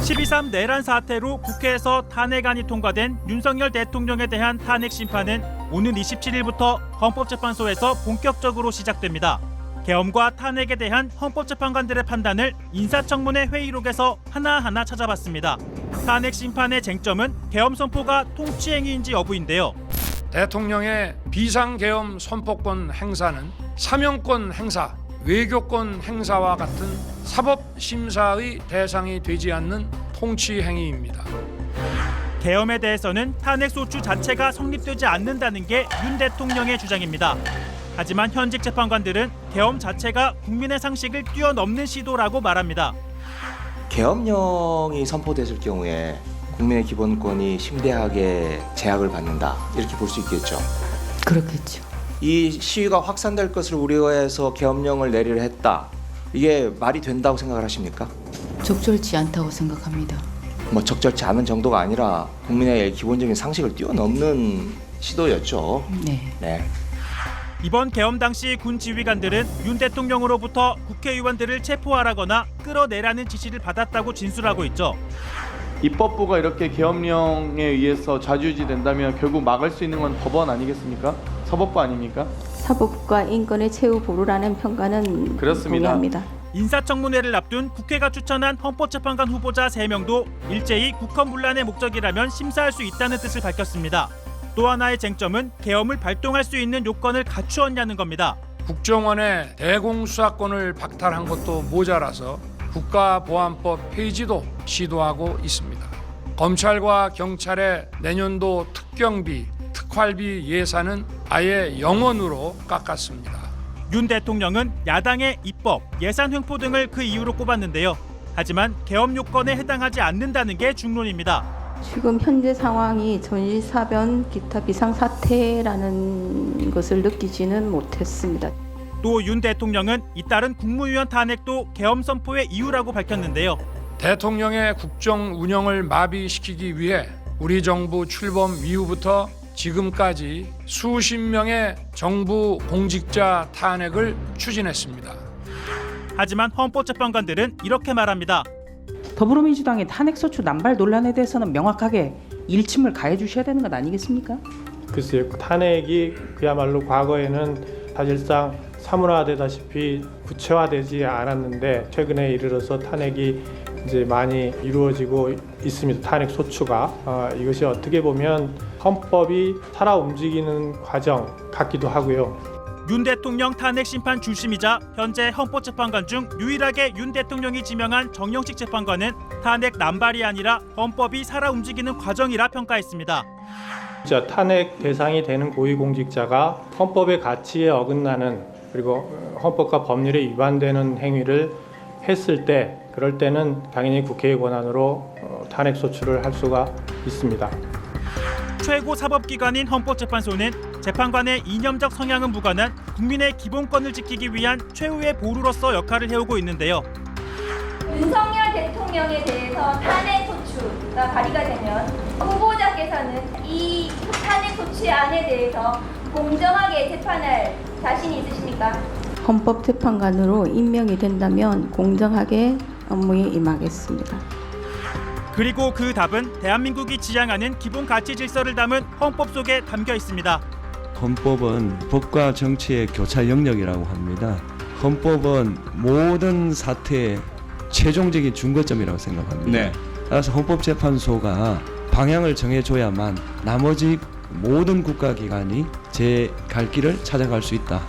12.3 내란 사태로 국회에서 탄핵안이 통과된 윤석열 대통령에 대한 탄핵 심판은 오는 27일부터 헌법재판소에서 본격적으로 시작됩니다. 계엄과 탄핵에 대한 헌법재판관들의 판단을 인사청문회 회의록에서 하나하나 찾아봤습니다. 탄핵 심판의 쟁점은 계엄 선포가 통치행위인지 여부인데요. 대통령의 비상계엄 선포권 행사는 사명권 행사, 외교권 행사와 같은 사법심사의 대상이 되지 않는 통치행위입니다. 계엄에 대해서는 탄핵소추 자체가 성립되지 않는다는 게 윤 대통령의 주장입니다. 하지만 현직 재판관들은 계엄 자체가 국민의 상식을 뛰어넘는 시도라고 말합니다. 계엄령이 선포됐을 경우에 국민의 기본권이 심대하게 제약을 받는다, 이렇게 볼 수 있겠죠. 그렇겠죠. 이 시위가 확산될 것을 우려해서 계엄령을 내리려 했다, 이게 말이 된다고 생각을 하십니까? 적절치 않다고 생각합니다. 뭐 적절치 않은 정도가 아니라 국민의 기본적인 상식을 뛰어넘는 시도였죠. 네. 이번 계엄 당시 군 지휘관들은 윤 대통령으로부터 국회의원들을 체포하라거나 끌어내라는 지시를 받았다고 진술하고 있죠. 입법부가 이렇게 계엄령에 의해서 좌지우지된다면 결국 막을 수 있는 건 법원 아니겠습니까? 사법부 아닙니까? 사법과 인권의 최후 보루라는 평가는 그렇습니다. 동의합니다. 인사청문회를 앞둔 국회가 추천한 헌법재판관 후보자 3명도 일제히 국헌문란의 목적이라면 심사할 수 있다는 뜻을 밝혔습니다. 또 하나의 쟁점은 계엄을 발동할 수 있는 요건을 갖추었냐는 겁니다. 국정원의 대공수사권을 박탈한 것도 모자라서 국가보안법 폐지도 시도하고 있습니다. 검찰과 경찰의 내년도 특경비, 특활비 예산은 아예 0원으로 깎았습니다. 윤 대통령은 야당의 입법, 예산 횡포 등을 그 이유로 꼽았는데요. 하지만 계엄 요건에 해당하지 않는다는 게 중론입니다. 지금 현재 상황이 전시사변 기타 비상사태라는 것을 느끼지는 못했습니다. 또 윤 대통령은 잇따른 국무위원 탄핵도 계엄 선포의 이유라고 밝혔는데요. 대통령의 국정 운영을 마비시키기 위해 우리 정부 출범 이후부터 지금까지 수십 명의 정부 공직자 탄핵을 추진했습니다. 하지만 헌법재판관들은 이렇게 말합니다. 더불어민주당의 탄핵소추 남발 논란에 대해서는 명확하게 일침을 가해 주셔야 되는 것 아니겠습니까? 글쎄요, 탄핵이 그야말로 과거에는 사실상 사문화되다시피 구체화되지 않았는데 최근에 이르러서 탄핵이 이제 많이 이루어지고 있습니다. 탄핵 소추가 이것이 어떻게 보면 헌법이 살아 움직이는 과정 같기도 하고요. 윤 대통령 탄핵 심판 주심이자 현재 헌법재판관 중 유일하게 윤 대통령이 지명한 정영식 재판관은 탄핵 남발이 아니라 헌법이 살아 움직이는 과정이라 평가했습니다. 탄핵 대상이 되는 고위공직자가 헌법의 가치에 어긋나는, 그리고 헌법과 법률에 위반되는 행위를 했을 때, 그럴 때는 당연히 국회의 권한으로 탄핵 소추를 할 수가 있습니다. 최고 사법기관인 헌법재판소는 재판관의 이념적 성향은 무관한 국민의 기본권을 지키기 위한 최후의 보루로서 역할을 해오고 있는데요. 윤석열 대통령에 대해서 탄핵 소추가 발의가 되면 후보자께서는 이 탄핵 소추안에 대해서 공정하게 재판할 자신이 있으십니까? 헌법재판관으로 임명이 된다면 공정하게 업무에 임하겠습니다. 그리고 그 답은 대한민국이 지향하는 기본 가치 질서를 담은 헌법 속에 담겨 있습니다. 헌법은 법과 정치의 교차 영역이라고 합니다. 헌법은 모든 사태의 최종적인 준거점이라고 생각합니다. 따라서 헌법재판소가 방향을 정해줘야만 나머지 모든 국가기관이 제 갈 길을 찾아갈 수 있다.